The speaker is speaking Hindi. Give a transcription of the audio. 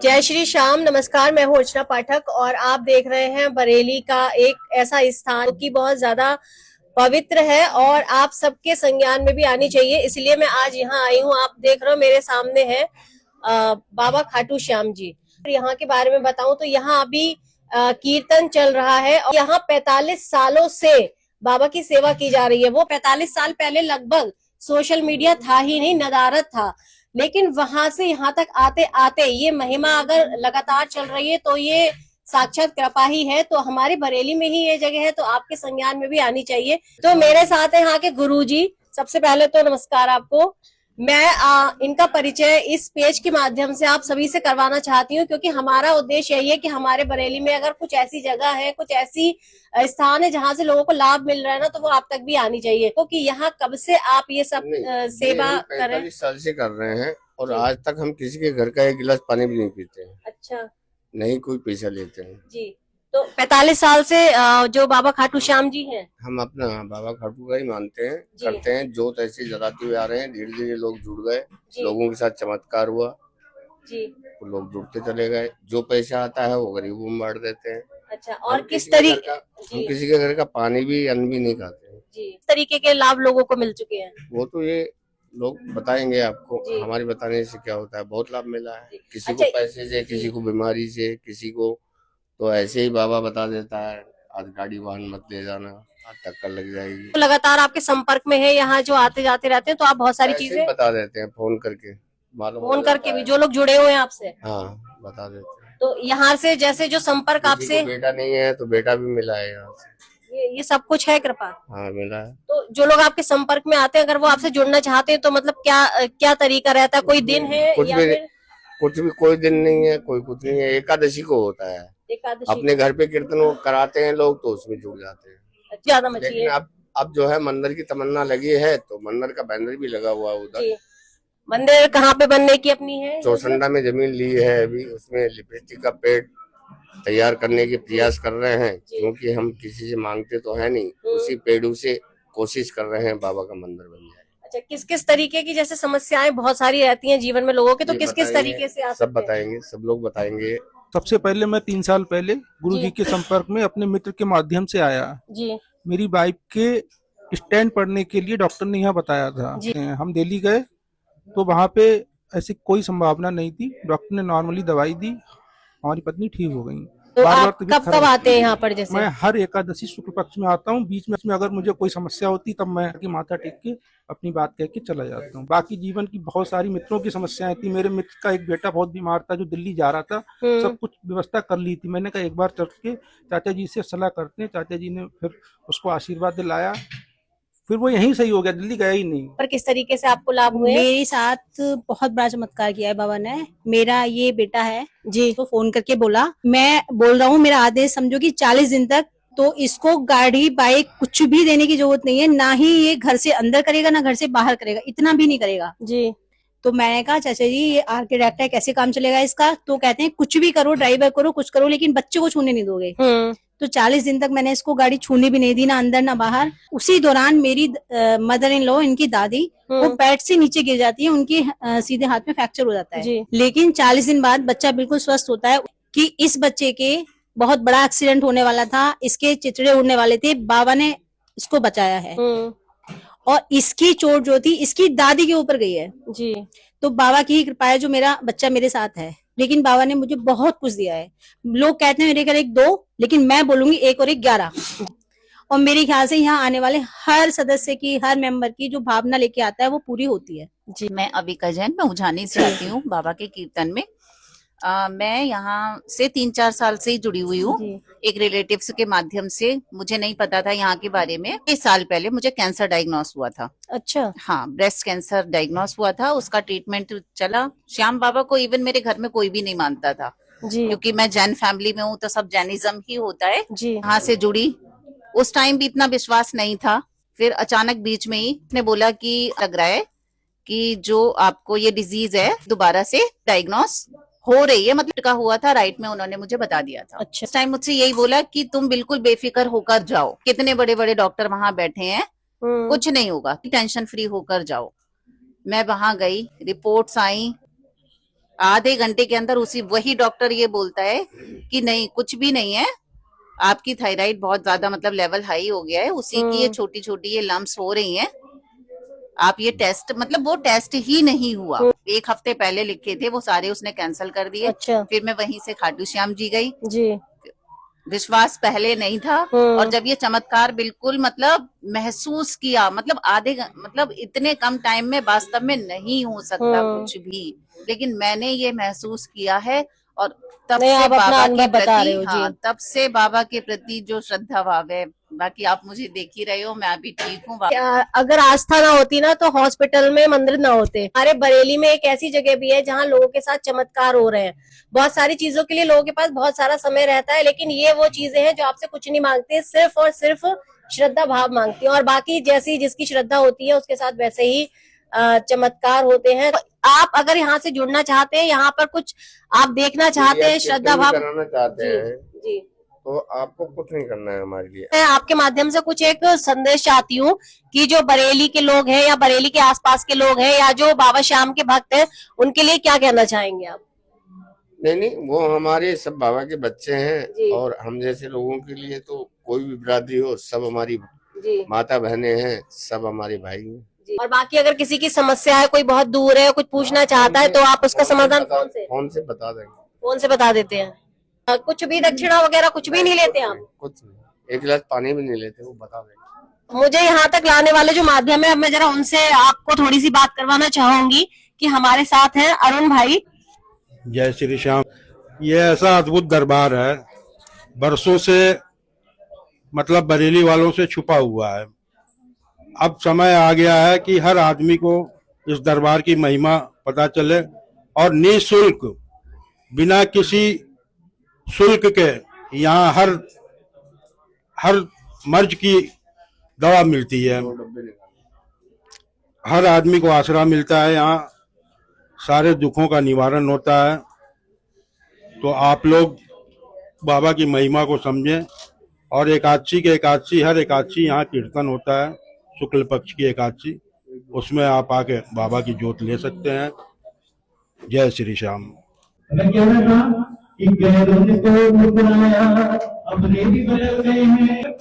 जय श्री श्याम। नमस्कार, मैं हूँ अर्चना पाठक और आप देख रहे हैं बरेली का एक ऐसा स्थान जो कि बहुत ज्यादा पवित्र है और आप सबके संज्ञान में भी आनी चाहिए, इसलिए मैं आज यहाँ आई हूँ। आप देख रहे हो मेरे सामने है बाबा खाटू श्याम जी। यहाँ के बारे में बताऊं तो यहाँ अभी कीर्तन चल रहा है और यहाँ 45 सालों से बाबा की सेवा की जा रही है। वो 45 साल पहले लगभग सोशल मीडिया था ही नहीं, नदारद था, लेकिन वहां से यहाँ तक आते आते ये महिमा अगर लगातार चल रही है तो ये साक्षात कृपा ही है। तो हमारे बरेली में ही ये जगह है तो आपके संज्ञान में भी आनी चाहिए। तो मेरे साथ है यहाँ के गुरुजी। सबसे पहले तो नमस्कार आपको। मैं इनका परिचय इस पेज के माध्यम से आप सभी से करवाना चाहती हूँ, क्योंकि हमारा उद्देश्य यही है कि हमारे बरेली में अगर कुछ ऐसी जगह है, कुछ ऐसी स्थान है जहाँ से लोगों को लाभ मिल रहा है ना, तो वो आप तक भी आनी चाहिए। क्योंकि यहाँ कब से आप ये सब सेवा कर रहे हैं? 45 साल से कर रहे हैं और आज तक हम किसी के घर का एक गिलास पानी भी नहीं पीते हैं। अच्छा। नहीं कोई पैसा लेते हैं जी। तो 45 साल से जो बाबा खाटू श्याम जी हैं, हम अपना बाबा खाटू का ही मानते हैं, करते हैं। जोत ऐसे जलाते हुए आ रहे हैं, धीरे धीरे लोग जुड़ गए, लोगों के साथ चमत्कार हुआ जी। तो लोग जुड़ते चले गए। जो पैसा आता है वो गरीबों में बांट देते हैं। अच्छा। और किस तरीके हम किसी के घर का पानी भी अन्न भी नहीं खाते हैं। जी, इस तरीके के लाभ लोगों को मिल चुके हैं? वो तो ये लोग बताएंगे आपको, हमारे बताने से क्या होता है। बहुत लाभ मिला है, किसी को पैसे से, किसी को बीमारी से, किसी को तो ऐसे ही बाबा बता देता है आज गाड़ी वाहन मत ले जाना, आज टक्कर लग जाएगी। तो लगातार आपके संपर्क में है यहाँ जो आते जाते रहते हैं, तो आप बहुत सारी चीजें बता देते हैं फोन करके, मालूम फोन करके भी जो लोग जुड़े हुए हैं आपसे। हाँ, बता देते हैं। तो यहाँ से जैसे जो संपर्क आपसे, बेटा नहीं है तो बेटा भी मिला है यहाँ से। ये सब कुछ है कृपा। हाँ मिला है। तो जो लोग आपके संपर्क में आते हैं, अगर वो आपसे जुड़ना चाहते हैं तो मतलब क्या क्या तरीका रहता है? कोई दिन है या फिर कुछ भी? कोई दिन नहीं है, कोई कुछ नहीं है। एकादशी को होता है, अपने घर पे कीर्तन कराते हैं लोग, तो उसमें जुड़ जाते हैं। ज्यादा मछली है। अब जो है मंदिर की तमन्ना लगी है तो मंदिर का बैनर भी लगा हुआ है उधर। मंदिर कहाँ पे बनने की अपनी है? चौसंडा में जमीन ली है अभी, उसमें लिपस्टिक का पेड़ तैयार करने के प्रयास कर रहे हैं, क्योंकि हम किसी से मांगते तो है नहीं, उसी पेड़ों से कोशिश कर रहे हैं बाबा का मंदिर बन जाए। अच्छा, किस किस तरीके की जैसे समस्याएं बहुत सारी रहती हैं जीवन में लोगों के, तो किस किस तरीके से आप सब बताएंगे, सब लोग बताएंगे। सबसे पहले मैं 3 साल पहले गुरुजी के संपर्क में अपने मित्र के माध्यम से आया जी। मेरी बाइक के स्टैंड पड़ने के लिए डॉक्टर ने यहाँ बताया था। हम दिल्ली गए तो वहाँ पे ऐसी कोई संभावना नहीं थी। डॉक्टर ने नॉर्मली दवाई दी, हमारी पत्नी ठीक हो गई। तो आप कब आते हैं यहाँ पर? जैसे मैं हर एकादशी शुक्ल पक्ष में आता हूँ। बीच में अगर मुझे कोई समस्या होती तब मैं माथा टेक के अपनी बात कह के चला जाता हूँ। बाकी जीवन की बहुत सारी मित्रों की समस्याएं थी। मेरे मित्र का एक बेटा बहुत बीमार था जो दिल्ली जा रहा था, सब कुछ व्यवस्था कर ली थी। मैंने कहा एक बार चल के चाचा जी से सलाह करते हैं। चाचा जी ने फिर उसको आशीर्वाद दिलाया, फिर वो यहीं सही हो गया, दिल्ली गया ही नहीं। पर किस तरीके से आपको लाभ हुए? मेरे साथ बहुत बड़ा चमत्कार किया है बाबा ने। मेरा ये बेटा है जी, तो फोन करके बोला, मैं बोल रहा हूँ मेरा आदेश समझो कि 40 दिन तक तो इसको गाड़ी बाइक कुछ भी देने की जरूरत नहीं है, ना ही ये घर से अंदर करेगा ना घर से बाहर करेगा, इतना भी नहीं करेगा जी। तो मैंने कहा चाचा जी ये आर्किटेक्ट है, कैसे काम चलेगा इसका? तो कहते हैं कुछ भी करो, ड्राइवर करो, कुछ करो, लेकिन बच्चे को छूने नहीं दोगे। तो 40 दिन तक मैंने इसको गाड़ी छूने भी नहीं दी, ना अंदर ना बाहर। उसी दौरान मेरी मदर इन लॉ, इनकी दादी, वो बेड से नीचे गिर जाती है, उनकी सीधे हाथ में फ्रैक्चर हो जाता है। लेकिन 40 दिन बाद बच्चा बिल्कुल स्वस्थ होता है। कि इस बच्चे के बहुत बड़ा एक्सीडेंट होने वाला था, इसके चिचड़े उड़ने वाले थे, बाबा ने इसको बचाया है। और इसकी चोट जो थी इसकी दादी के ऊपर गई है जी। तो बाबा की ही कृपा है जो मेरा बच्चा मेरे साथ है। लेकिन बाबा ने मुझे बहुत कुछ दिया है। लोग कहते हैं मेरे घर 1 2, लेकिन मैं बोलूंगी 1 और 1 11। और मेरे ख्याल से यहाँ आने वाले हर सदस्य की, हर मेंबर की जो भावना लेके आता है वो पूरी होती है जी। मैं अबिका जैन, मैं उजानी से आती हूँ बाबा के कीर्तन में। मैं यहाँ से 3-4 साल से ही जुड़ी हुई हूँ, एक रिलेटिव्स के माध्यम से। मुझे नहीं पता था यहाँ के बारे में। 1 साल पहले मुझे कैंसर डायग्नोस हुआ था। अच्छा। हाँ, ब्रेस्ट कैंसर डायग्नोस हुआ था, उसका ट्रीटमेंट चला। श्याम बाबा को इवन मेरे घर में कोई भी नहीं मानता था जी, क्योंकि मैं जैन फैमिली में हूँ तो सब जैनिज्म ही होता है जी। यहाँ से जुड़ी, उस टाइम भी इतना विश्वास नहीं था। फिर अचानक बीच में ही ने बोला कि लग रहा है कि जो आपको ये डिजीज है दोबारा से डायग्नोस हो रही है, मतलब का हुआ था राइट में, उन्होंने मुझे बता दिया था। अच्छा। उस टाइम मुझसे यही बोला कि तुम बिल्कुल बेफिक्र होकर जाओ, कितने बड़े बड़े डॉक्टर वहां बैठे हैं, कुछ नहीं होगा, टेंशन फ्री होकर जाओ। मैं वहां गई, रिपोर्ट्स आई, आधे घंटे के अंदर उसी वही डॉक्टर ये बोलता है कि नहीं कुछ भी नहीं है, आपकी थायराइड बहुत ज्यादा मतलब लेवल हाई हो गया है, उसी की ये छोटी छोटी ये लम्प्स हो रही हैं, आप ये टेस्ट मतलब वो टेस्ट ही नहीं हुआ, 1 हफ्ते पहले लिखे थे वो सारे उसने कैंसिल कर दिए। अच्छा। फिर मैं वहीं से खाटू श्याम जी गई जी। विश्वास पहले नहीं था, और जब ये चमत्कार बिल्कुल मतलब महसूस किया, मतलब इतने कम टाइम में वास्तव में नहीं हो सकता कुछ भी, लेकिन मैंने ये महसूस किया है, और तब नहीं, से आप अपना बाबा के अनुभव बता रहे प्रति हो, जी। तब से बाबा के प्रति जो श्रद्धा भाव है, बाकी आप मुझे देख ही रहे हो, मैं अभी ठीक हूँ। अगर आस्था ना होती ना तो हॉस्पिटल में मंदिर ना होते। हमारे बरेली में एक ऐसी जगह भी है जहाँ लोगों के साथ चमत्कार हो रहे हैं। बहुत सारी चीजों के लिए लोगों के पास बहुत सारा समय रहता है, लेकिन ये वो चीजें हैं जो आपसे कुछ नहीं मांगती, सिर्फ और सिर्फ श्रद्धा भाव मांगती है, और बाकी जैसी जिसकी श्रद्धा होती है उसके साथ वैसे ही चमत्कार होते हैं। आप अगर यहाँ से जुड़ना चाहते हैं, यहाँ पर कुछ आप देखना चाहते हैं, श्रद्धा भाव कराना चाहते हैं, जी, तो आपको कुछ नहीं करना है हमारे लिए। मैं आपके माध्यम से कुछ एक संदेश चाहती हूँ कि जो बरेली के लोग हैं या बरेली के आसपास के लोग हैं या जो बाबा श्याम के भक्त हैं, उनके लिए क्या कहना चाहेंगे आप? नहीं, वो हमारे सब बाबा के बच्चे जी। हैं, और हम जैसे लोगों के लिए तो कोई भी बिरादरी हो, सब हमारी जी। माता बहनें हैं, सब हमारे भाई हैं। और बाकी अगर किसी की समस्या है, कोई बहुत दूर है, कुछ पूछना चाहता है, तो आप उसका समाधान फोन से बता देंगे। फोन से बता देते हैं। कुछ भी दक्षिणा वगैरह कुछ भी नहीं लेते आप? कुछ नहीं, 1 गिलास पानी भी नहीं लेते, वो बता देंगे। मुझे यहाँ तक लाने वाले जो माध्यम है, अब मैं जरा उनसे आपको थोड़ी सी बात करवाना चाहूंगी कि हमारे साथ हैं अरुण भाई। जय श्री श्याम। ये ऐसा अद्भुत दरबार है, बरसों से मतलब बरेली वालों से छुपा हुआ है। अब समय आ गया है कि हर आदमी को इस दरबार की महिमा पता चले, और निःशुल्क बिना किसी शुल्क के यहाँ हर मर्ज की दवा मिलती है। हर आदमी को आसरा मिलता है, यहाँ सारे दुखों का निवारण होता है। तो आप लोग बाबा की महिमा को समझें, और एकादशी हर एकादशी यहाँ कीर्तन होता है, शुक्ल पक्ष की एकादशी, उसमें आप आके बाबा की जोत ले सकते हैं। जय श्री श्याम। अपने भी बदल गए हैं, अब